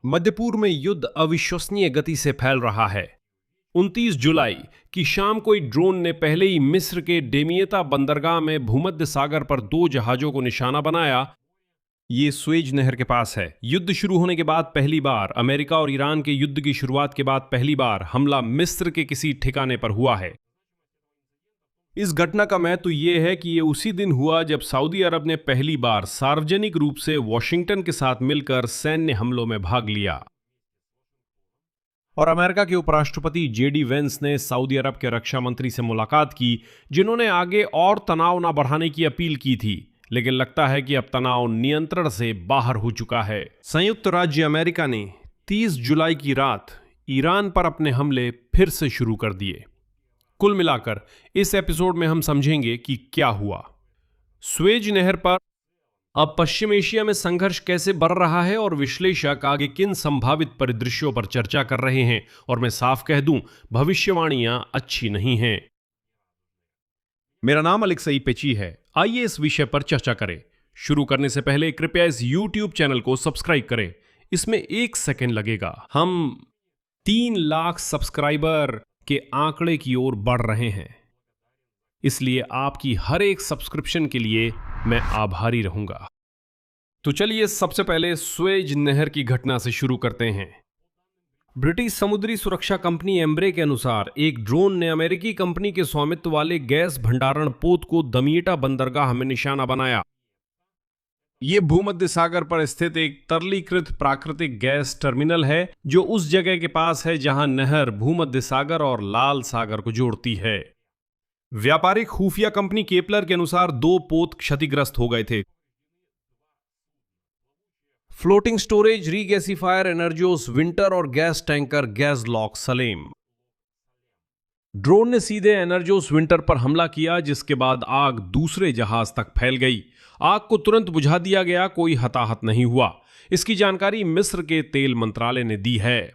मध्य पूर्व में युद्ध अविश्वसनीय गति से फैल रहा है। 29 जुलाई की शाम को एक ड्रोन ने पहले ही मिस्र के डेमियता बंदरगाह में भूमध्य सागर पर 2 जहाजों को निशाना बनाया। ये स्वेज नहर के पास है। युद्ध शुरू होने के बाद पहली बार, अमेरिका और ईरान के युद्ध की शुरुआत के बाद पहली बार हमला मिस्र के किसी ठिकाने पर हुआ है। इस घटना का महत्व यह है कि यह उसी दिन हुआ जब सऊदी अरब ने पहली बार सार्वजनिक रूप से वॉशिंगटन के साथ मिलकर सैन्य हमलों में भाग लिया। और अमेरिका के उपराष्ट्रपति जेडी वेंस ने सऊदी अरब के रक्षा मंत्री से मुलाकात की, जिन्होंने आगे और तनाव न बढ़ाने की अपील की थी। लेकिन लगता है कि अब तनाव नियंत्रण से बाहर हो चुका है। संयुक्त राज्य अमेरिका ने 30 जुलाई की रात ईरान पर अपने हमले फिर से शुरू कर दिए। कुल मिलाकर इस एपिसोड में हम समझेंगे कि क्या हुआ। स्वेज नहर पर अब पश्चिम एशिया में संघर्ष कैसे बढ़ रहा है और विश्लेषक आगे किन संभावित परिदृश्यों पर चर्चा कर रहे हैं। और मैं साफ कह दूं, भविष्यवाणियां अच्छी नहीं हैं। मेरा नाम अलेक्सई पेची है। आइए इस विषय पर चर्चा करें। शुरू करने से पहले कृपया इस YouTube चैनल को सब्सक्राइब करें। इसमें 1 सेकंड लगेगा। हम 3 लाख सब्सक्राइबर के आंकड़े की ओर बढ़ रहे हैं, इसलिए आपकी हर एक सब्सक्रिप्शन के लिए मैं आभारी रहूंगा। तो चलिए सबसे पहले स्वेज नहर की घटना से शुरू करते हैं। ब्रिटिश समुद्री सुरक्षा कंपनी एम्ब्रे के अनुसार एक ड्रोन ने अमेरिकी कंपनी के स्वामित्व वाले गैस भंडारण पोत को दमियटा बंदरगाह में निशाना बनाया। यह भूमध्य सागर पर स्थित एक तरलीकृत प्राकृतिक गैस टर्मिनल है, जो उस जगह के पास है जहां नहर भूमध्य सागर और लाल सागर को जोड़ती है। व्यापारिक खुफिया कंपनी केपलर के अनुसार 2 पोत क्षतिग्रस्त हो गए थे। फ्लोटिंग स्टोरेज रीगैसिफायर एनर्जोस विंटर और गैस टैंकर गैसलॉक सलेम। ड्रोन ने सीधे एनर्जोस विंटर पर हमला किया, जिसके बाद आग दूसरे जहाज तक फैल गई। आग को तुरंत बुझा दिया गया, कोई हताहत नहीं हुआ। इसकी जानकारी मिस्र के तेल मंत्रालय ने दी है।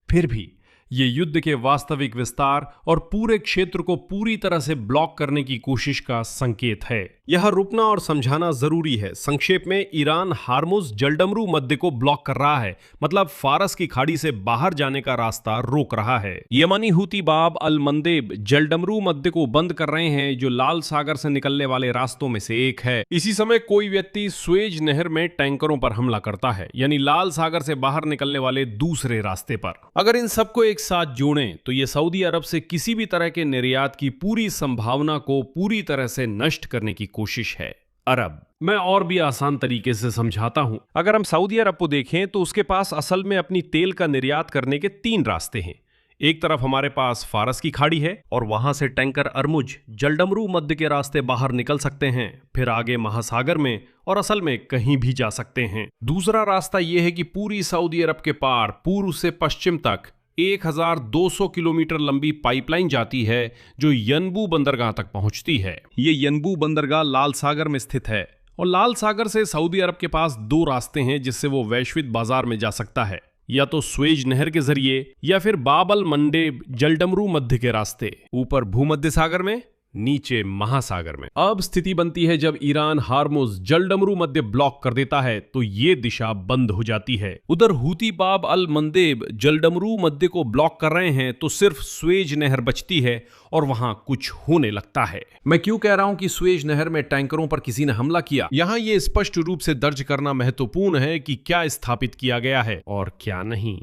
फिर भी ये युद्ध के वास्तविक विस्तार और पूरे क्षेत्र को पूरी तरह से ब्लॉक करने की कोशिश का संकेत है। यह रुकना और समझाना जरूरी है। संक्षेप में, ईरान हार्मुज जलडमरू मध्य को ब्लॉक कर रहा है, मतलब फारस की खाड़ी से बाहर जाने का रास्ता रोक रहा है। यमनी हुती बाब अल मंदेब जलडमरू मध्य को बंद कर रहे हैं, जो लाल सागर से निकलने वाले रास्तों में से एक है। इसी समय कोई व्यक्ति स्वेज नहर में टैंकरों पर हमला करता है, यानी लाल सागर से बाहर निकलने वाले दूसरे रास्ते पर। अगर इन सबको एक साथ जोड़ें तो यह सऊदी अरब से किसी भी तरह के निर्यात की पूरी संभावना को पूरी तरह से नष्ट करने की कोशिश है। अरब, मैं और भी आसान तरीके से समझाता हूं। अगर हम सऊदी अरब को देखें तो उसके पास असल में अपनी तेल का निर्यात करने के 3 रास्ते हैं। एक तरफ हमारे पास फारस की खाड़ी है और वहां से टैंकर अरमुज जलडमरू मध्य के रास्ते बाहर निकल सकते हैं, फिर आगे महासागर में और असल में कहीं भी जा सकते हैं। दूसरा रास्ता यह है कि पूरी सऊदी अरब के पार पूर्व से पश्चिम तक 1200 किलोमीटर लंबी पाइपलाइन जाती है, जो यनबू बंदरगाह तक पहुंचती है। ये यनबू बंदरगाह लाल सागर में स्थित है और लाल सागर से सऊदी अरब के पास 2 रास्ते हैं जिससे वो वैश्विक बाजार में जा सकता है, या तो स्वेज नहर के जरिए या फिर बाब अल मंडेब जलडमरू मध्य के रास्ते, ऊपर भूमध्य सागर में, नीचे महासागर में। अब स्थिति बनती है जब ईरान हार्मुज जलडमरू मध्य ब्लॉक कर देता है तो ये दिशा बंद हो जाती है। उधर हूती बाब अल मंदेब जलडमरू मध्य को ब्लॉक कर रहे हैं तो सिर्फ स्वेज नहर बचती है और वहां कुछ होने लगता है। मैं क्यों कह रहा हूं कि स्वेज नहर में टैंकरों पर किसी ने हमला किया? यहां यह स्पष्ट रूप से दर्ज करना महत्वपूर्ण है कि क्या स्थापित किया गया है और क्या नहीं।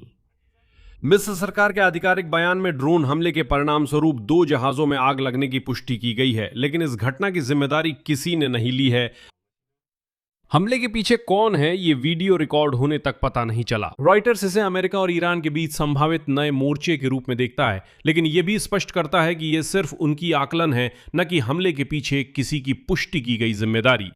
मिस्र सरकार के आधिकारिक बयान में ड्रोन हमले के परिणाम स्वरूप 2 जहाजों में आग लगने की पुष्टि की गई है, लेकिन इस घटना की जिम्मेदारी किसी ने नहीं ली है। हमले के पीछे कौन है, ये वीडियो रिकॉर्ड होने तक पता नहीं चला। रॉयटर्स इसे अमेरिका और ईरान के बीच संभावित नए मोर्चे के रूप में देखता है, लेकिन यह भी स्पष्ट करता है कि यह सिर्फ उनकी आकलन है, न कि हमले के पीछे किसी की पुष्टि की गई जिम्मेदारी।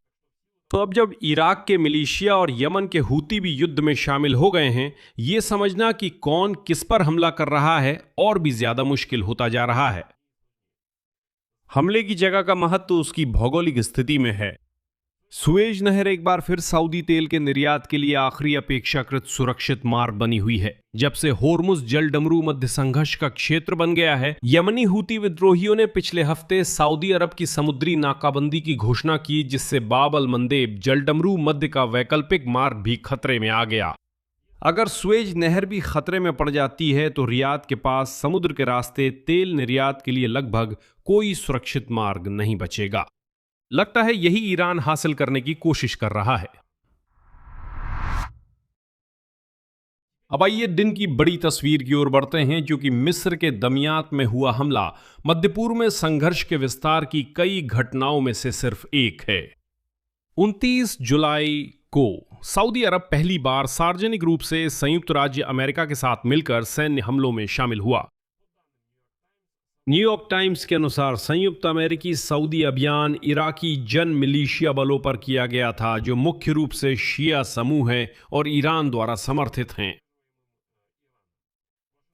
तो अब जब इराक के मिलिशिया और यमन के हूती भी युद्ध में शामिल हो गए हैं, यह समझना कि कौन किस पर हमला कर रहा है और भी ज्यादा मुश्किल होता जा रहा है। हमले की जगह का महत्व उसकी भौगोलिक स्थिति में है। सुएज नहर एक बार फिर सऊदी तेल के निर्यात के लिए आखिरी अपेक्षाकृत सुरक्षित मार्ग बनी हुई है। जब से होर्मुज जलडमरू मध्य संघर्ष का क्षेत्र बन गया है, यमनी हूती विद्रोहियों ने पिछले हफ्ते सऊदी अरब की समुद्री नाकाबंदी की घोषणा की, जिससे बाब अल मंदेब जलडमरू मध्य का वैकल्पिक मार्ग भी खतरे में आ गया। अगर स्वेज नहर भी खतरे में पड़ जाती है तो रियाद के पास समुद्र के रास्ते तेल निर्यात के लिए लगभग कोई सुरक्षित मार्ग नहीं बचेगा। लगता है यही ईरान हासिल करने की कोशिश कर रहा है। अब आइए दिन की बड़ी तस्वीर की ओर बढ़ते हैं, क्योंकि मिस्र के दमियात में हुआ हमला मध्य पूर्व में संघर्ष के विस्तार की कई घटनाओं में से सिर्फ एक है। 29 जुलाई को सऊदी अरब पहली बार सार्वजनिक रूप से संयुक्त राज्य अमेरिका के साथ मिलकर सैन्य हमलों में शामिल हुआ। न्यूयॉर्क टाइम्स के अनुसार संयुक्त अमेरिकी सऊदी अभियान इराकी जन मिलिशिया बलों पर किया गया था, जो मुख्य रूप से शिया समूह हैं और ईरान द्वारा समर्थित हैं।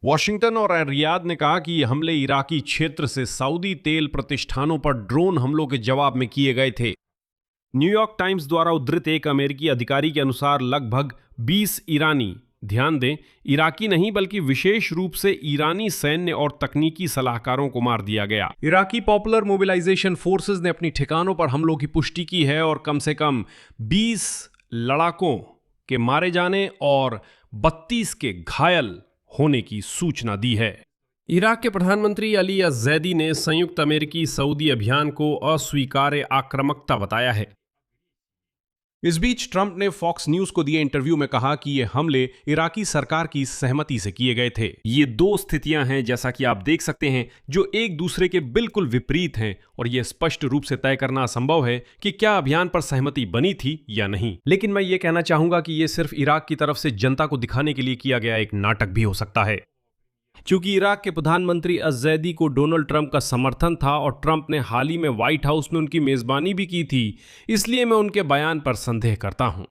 वॉशिंगटन और रियाद ने कहा कि ये हमले इराकी क्षेत्र से सऊदी तेल प्रतिष्ठानों पर ड्रोन हमलों के जवाब में किए गए थे। न्यूयॉर्क टाइम्स द्वारा उद्धृत एक अमेरिकी अधिकारी के अनुसार लगभग 20 ईरानी, ध्यान दें इराकी नहीं बल्कि विशेष रूप से ईरानी सैन्य और तकनीकी सलाहकारों को मार दिया गया। इराकी पॉपुलर मोबिलाइजेशन फोर्सेस ने अपनी ठिकानों पर हमलों की पुष्टि की है और कम से कम 20 लड़ाकों के मारे जाने और 32 के घायल होने की सूचना दी है। इराक के प्रधानमंत्री अली अज़-ज़ैदी ने संयुक्त अमेरिकी सऊदी अभियान को अस्वीकार्य आक्रामकता बताया है। इस बीच ट्रंप ने फॉक्स न्यूज को दिए इंटरव्यू में कहा कि ये हमले इराकी सरकार की सहमति से किए गए थे। ये दो स्थितियां हैं, जैसा कि आप देख सकते हैं, जो एक दूसरे के बिल्कुल विपरीत हैं और यह स्पष्ट रूप से तय करना असंभव है कि क्या अभियान पर सहमति बनी थी या नहीं। लेकिन मैं ये कहना चाहूंगा कि यह सिर्फ इराक की तरफ से जनता को दिखाने के लिए किया गया एक नाटक भी हो सकता है। क्योंकि इराक के प्रधानमंत्री अज़-ज़ैदी को डोनाल्ड ट्रंप का समर्थन था और ट्रंप ने हाल ही में व्हाइट हाउस में उनकी मेजबानी भी की थी, इसलिए मैं उनके बयान पर संदेह करता हूं।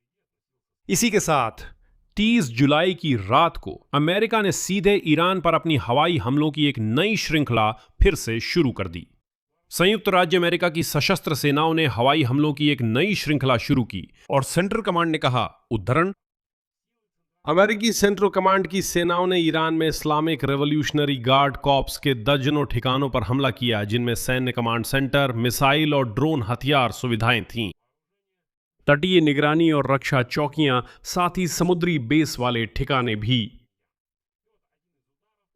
इसी के साथ 30 जुलाई की रात को अमेरिका ने सीधे ईरान पर अपनी हवाई हमलों की एक नई श्रृंखला फिर से शुरू कर दी। संयुक्त राज्य अमेरिका की सशस्त्र सेनाओं ने हवाई हमलों की एक नई श्रृंखला शुरू की और सेंट्रल कमांड ने कहा, उद्धरण, अमेरिकी सेंट्रल कमांड की सेनाओं ने ईरान में इस्लामिक रेवोल्यूशनरी गार्ड कॉर्प्स के दर्जनों ठिकानों पर हमला किया, जिनमें सैन्य कमांड सेंटर, मिसाइल और ड्रोन हथियार सुविधाएं थीं। तटीय निगरानी और रक्षा चौकियां, साथ ही समुद्री बेस वाले ठिकाने भी।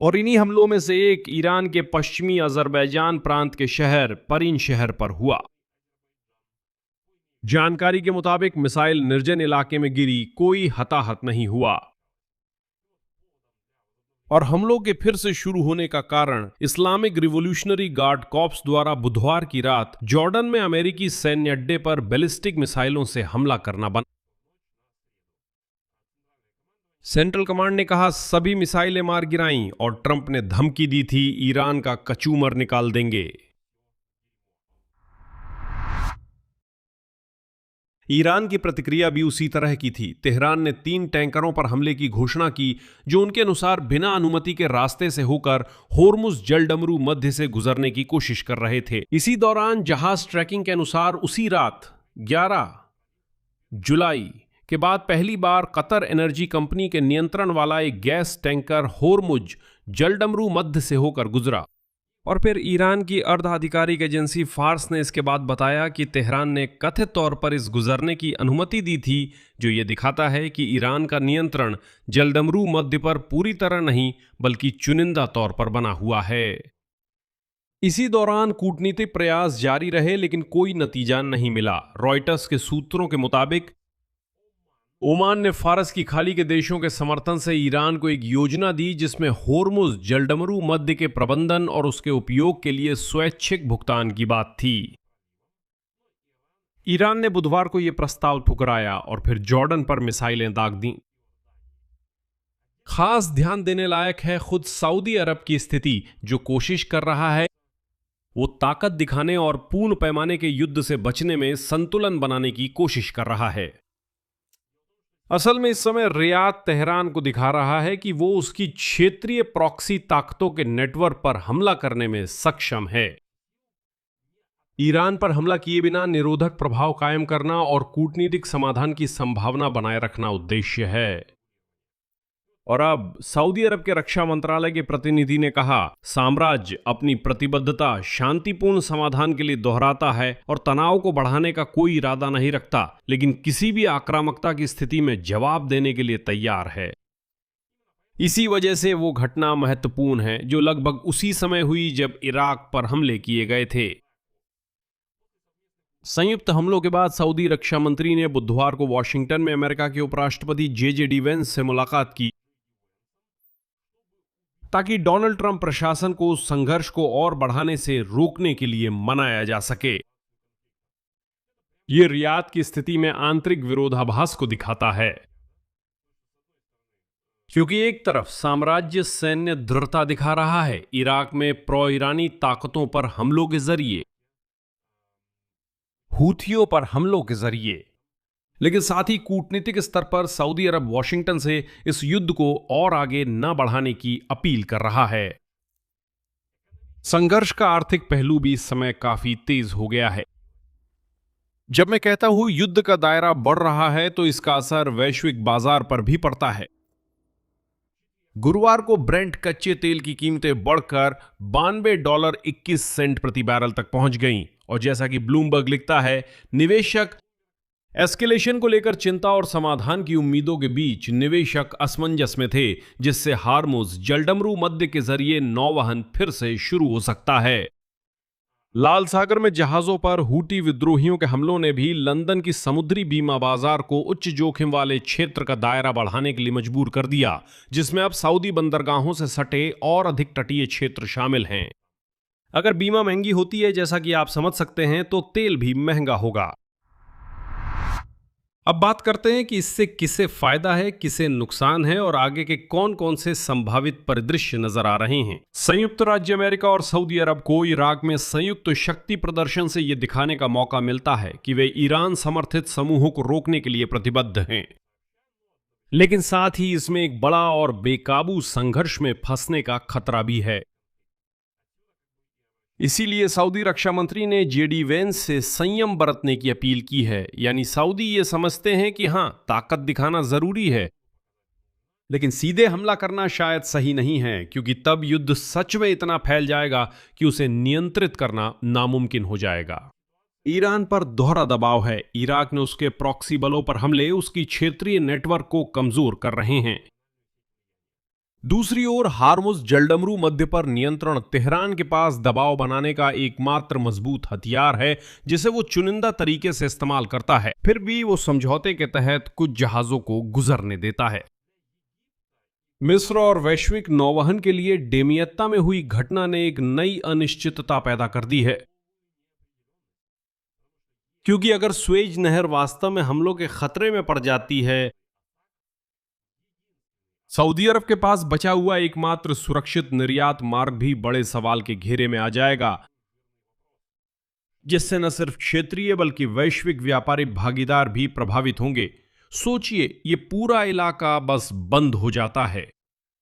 और इन्हीं हमलों में से एक ईरान के पश्चिमी अजरबैजान प्रांत के शहर परिन शहर पर हुआ। जानकारी के मुताबिक मिसाइल निर्जन इलाके में गिरी, कोई हताहत नहीं हुआ। और हमलों के फिर से शुरू होने का कारण इस्लामिक रिवोल्यूशनरी गार्ड कॉर्प्स द्वारा बुधवार की रात जॉर्डन में अमेरिकी सैन्य अड्डे पर बैलिस्टिक मिसाइलों से हमला करना बना। सेंट्रल कमांड ने कहा सभी मिसाइलें मार गिराईं और ट्रंप ने धमकी दी थी ईरान का कचूमर निकाल देंगे। ईरान की प्रतिक्रिया भी उसी तरह की थी। तेहरान ने 3 टैंकरों पर हमले की घोषणा की, जो उनके अनुसार बिना अनुमति के रास्ते से होकर होर्मुज जलडमरू मध्य से गुजरने की कोशिश कर रहे थे। इसी दौरान जहाज ट्रैकिंग के अनुसार उसी रात 11 जुलाई के बाद पहली बार कतर एनर्जी कंपनी के नियंत्रण वाला एक गैस टैंकर होर्मुज जलडमरू मध्य से होकर गुजरा। और फिर ईरान की अर्ध आधिकारिक एजेंसी फार्स ने इसके बाद बताया कि तेहरान ने कथित तौर पर इस गुजरने की अनुमति दी थी, जो ये दिखाता है कि ईरान का नियंत्रण जलडमरू मध्य पर पूरी तरह नहीं बल्कि चुनिंदा तौर पर बना हुआ है। इसी दौरान कूटनीतिक प्रयास जारी रहे, लेकिन कोई नतीजा नहीं मिला। रॉयटर्स के सूत्रों के मुताबिक ओमान ने फारस की खाड़ी के देशों के समर्थन से ईरान को एक योजना दी, जिसमें होर्मुज जलडमरू मध्य के प्रबंधन और उसके उपयोग के लिए स्वैच्छिक भुगतान की बात थी। ईरान ने बुधवार को यह प्रस्ताव ठुकराया और फिर जॉर्डन पर मिसाइलें दाग दी। खास ध्यान देने लायक है खुद सऊदी अरब की स्थिति, जो कोशिश कर रहा है वो ताकत दिखाने और पूर्ण पैमाने के युद्ध से बचने में संतुलन बनाने की कोशिश कर रहा है। असल में इस समय रियाद तेहरान को दिखा रहा है कि वो उसकी क्षेत्रीय प्रॉक्सी ताकतों के नेटवर्क पर हमला करने में सक्षम है। ईरान पर हमला किए बिना निरोधक प्रभाव कायम करना और कूटनीतिक समाधान की संभावना बनाए रखना उद्देश्य है। और अब सऊदी अरब के रक्षा मंत्रालय के प्रतिनिधि ने कहा, साम्राज्य अपनी प्रतिबद्धता शांतिपूर्ण समाधान के लिए दोहराता है और तनाव को बढ़ाने का कोई इरादा नहीं रखता, लेकिन किसी भी आक्रामकता की स्थिति में जवाब देने के लिए तैयार है। इसी वजह से वो घटना महत्वपूर्ण है जो लगभग उसी समय हुई जब इराक पर हमले किए गए थे। संयुक्त हमलों के बाद सऊदी रक्षा मंत्री ने बुधवार को वॉशिंगटन में अमेरिका के उपराष्ट्रपति जे.डी. वेंस से मुलाकात की ताकि डोनाल्ड ट्रंप प्रशासन को संघर्ष को और बढ़ाने से रोकने के लिए मनाया जा सके। यह रियाद की स्थिति में आंतरिक विरोधाभास को दिखाता है, क्योंकि एक तरफ साम्राज्य सैन्य दृढ़ता दिखा रहा है इराक में प्रो ईरानी ताकतों पर हमलों के जरिए, हूथियों पर हमलों के जरिए, लेकिन साथ ही कूटनीतिक स्तर पर सऊदी अरब वॉशिंगटन से इस युद्ध को और आगे न बढ़ाने की अपील कर रहा है। संघर्ष का आर्थिक पहलू भी इस समय काफी तेज हो गया है। जब मैं कहता हूं युद्ध का दायरा बढ़ रहा है तो इसका असर वैश्विक बाजार पर भी पड़ता है। गुरुवार को ब्रेंट कच्चे तेल की कीमतें बढ़कर $92.21 प्रति बैरल तक पहुंच गईं और जैसा कि ब्लूमबर्ग लिखता है, निवेशक एस्केलेशन को लेकर चिंता और समाधान की उम्मीदों के बीच निवेशक असमंजस में थे, जिससे हार्मुज जलडमरू मध्य के जरिए नौवहन फिर से शुरू हो सकता है। लाल सागर में जहाजों पर हूटी विद्रोहियों के हमलों ने भी लंदन की समुद्री बीमा बाजार को उच्च जोखिम वाले क्षेत्र का दायरा बढ़ाने के लिए मजबूर कर दिया, जिसमें अब सऊदी बंदरगाहों से सटे और अधिक तटीय क्षेत्र शामिल हैं। अगर बीमा महंगी होती है, जैसा कि आप समझ सकते हैं, तो तेल भी महंगा होगा। अब बात करते हैं कि इससे किसे फायदा है, किसे नुकसान है और आगे के कौन कौन से संभावित परिदृश्य नजर आ रहे हैं। संयुक्त राज्य अमेरिका और सऊदी अरब को इराक में संयुक्त शक्ति प्रदर्शन से यह दिखाने का मौका मिलता है कि वे ईरान समर्थित समूहों को रोकने के लिए प्रतिबद्ध हैं, लेकिन साथ ही इसमें एक बड़ा और बेकाबू संघर्ष में फंसने का खतरा भी है। इसीलिए सऊदी रक्षा मंत्री ने जे.डी. वेंस से संयम बरतने की अपील की है। यानी सऊदी ये समझते हैं कि हां, ताकत दिखाना जरूरी है, लेकिन सीधे हमला करना शायद सही नहीं है, क्योंकि तब युद्ध सच में इतना फैल जाएगा कि उसे नियंत्रित करना नामुमकिन हो जाएगा। ईरान पर दोहरा दबाव है। इराक ने उसके प्रॉक्सी बलों पर हमले उसकी क्षेत्रीय नेटवर्क को कमजोर कर रहे हैं। दूसरी ओर हार्मुज जलडमरू मध्य पर नियंत्रण तेहरान के पास दबाव बनाने का एकमात्र मजबूत हथियार है, जिसे वो चुनिंदा तरीके से इस्तेमाल करता है। फिर भी वो समझौते के तहत कुछ जहाजों को गुजरने देता है। मिस्र और वैश्विक नौवहन के लिए डेमियत्ता में हुई घटना ने एक नई अनिश्चितता पैदा कर दी है, क्योंकि अगर स्वेज नहर वास्तव में हमलों के खतरे में पड़ जाती है, सऊदी अरब के पास बचा हुआ एकमात्र सुरक्षित निर्यात मार्ग भी बड़े सवाल के घेरे में आ जाएगा, जिससे न सिर्फ क्षेत्रीय बल्कि वैश्विक व्यापारिक भागीदार भी प्रभावित होंगे। सोचिए, ये पूरा इलाका बस बंद हो जाता है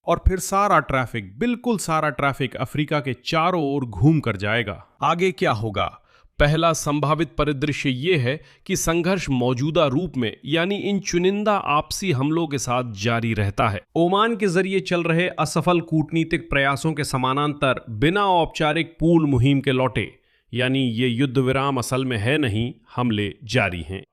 और फिर सारा ट्रैफिक, बिल्कुल सारा ट्रैफिक अफ्रीका के चारों ओर घूम कर जाएगा। आगे क्या होगा? पहला संभावित परिदृश्य यह है कि संघर्ष मौजूदा रूप में, यानी इन चुनिंदा आपसी हमलों के साथ जारी रहता है। ओमान के जरिए चल रहे असफल कूटनीतिक प्रयासों के समानांतर बिना औपचारिक पूल मुहिम के लौटे, यानी ये युद्ध विराम असल में है नहीं, हमले जारी हैं।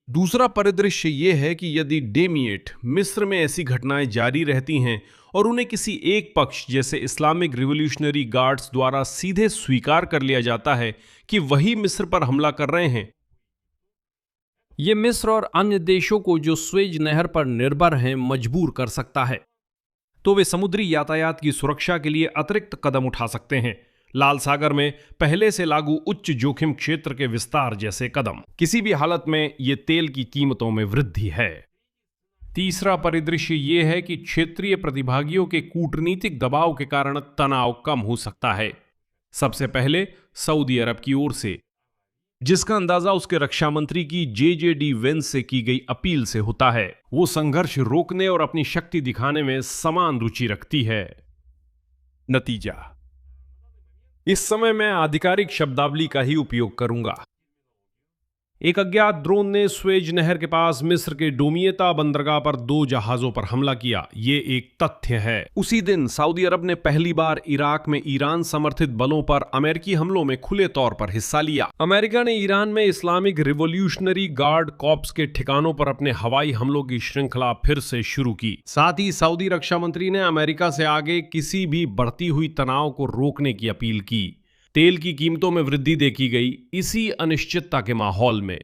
दूसरा परिदृश्य यह है कि यदि डेमिएट मिस्र में ऐसी घटनाएं जारी रहती हैं और उन्हें किसी एक पक्ष जैसे इस्लामिक रिवॉल्यूशनरी गार्ड्स द्वारा सीधे स्वीकार कर लिया जाता है कि वही मिस्र पर हमला कर रहे हैं, यह मिस्र और अन्य देशों को जो स्वेज नहर पर निर्भर हैं मजबूर कर सकता है, तो वे समुद्री यातायात की सुरक्षा के लिए अतिरिक्त कदम उठा सकते हैं। लाल सागर में पहले से लागू उच्च जोखिम क्षेत्र के विस्तार जैसे कदम। किसी भी हालत में ये तेल की कीमतों में वृद्धि है। तीसरा परिदृश्य ये है कि क्षेत्रीय प्रतिभागियों के कूटनीतिक दबाव के कारण तनाव कम हो सकता है। सबसे पहले सऊदी अरब की ओर से, जिसका अंदाजा उसके रक्षा मंत्री की जे.डी. वेंस से की गई अपील से होता है। वो संघर्ष रोकने और अपनी शक्ति दिखाने में समान रुचि रखती है। नतीजा, इस समय मैं आधिकारिक शब्दावली का ही उपयोग करूंगा। एक अज्ञात ड्रोन ने स्वेज नहर के पास मिस्र के डोमियता बंदरगाह पर 2 जहाजों पर हमला किया। ये एक तथ्य है। उसी दिन सऊदी अरब ने पहली बार इराक में ईरान समर्थित बलों पर अमेरिकी हमलों में खुले तौर पर हिस्सा लिया। अमेरिका ने ईरान में इस्लामिक रिवॉल्यूशनरी गार्ड कॉर्प्स के ठिकानों पर अपने हवाई हमलों की श्रृंखला फिर से शुरू की। साथ ही सऊदी रक्षा मंत्री ने अमेरिका से आगे किसी भी बढ़ती हुई तनाव को रोकने की अपील की। तेल की कीमतों में वृद्धि देखी गई इसी अनिश्चितता के माहौल में।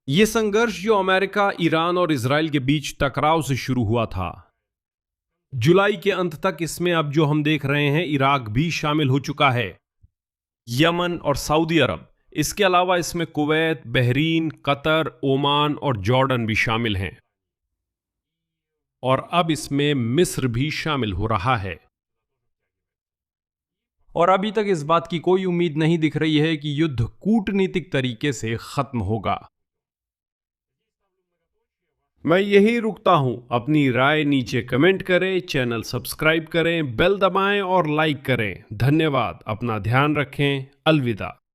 यह संघर्ष जो अमेरिका, ईरान और इजराइल के बीच टकराव से शुरू हुआ था, जुलाई के अंत तक इसमें अब जो हम देख रहे हैं इराक भी शामिल हो चुका है, यमन और सऊदी अरब। इसके अलावा इसमें कुवैत, बहरीन, कतर, ओमान और जॉर्डन भी शामिल हैं और अब इसमें मिस्र भी शामिल हो रहा है। और अभी तक इस बात की कोई उम्मीद नहीं दिख रही है कि युद्ध कूटनीतिक तरीके से खत्म होगा। मैं यही रुकता हूं। अपनी राय नीचे कमेंट करें, चैनल सब्सक्राइब करें, बेल दबाएं और लाइक करें। धन्यवाद। अपना ध्यान रखें। अलविदा।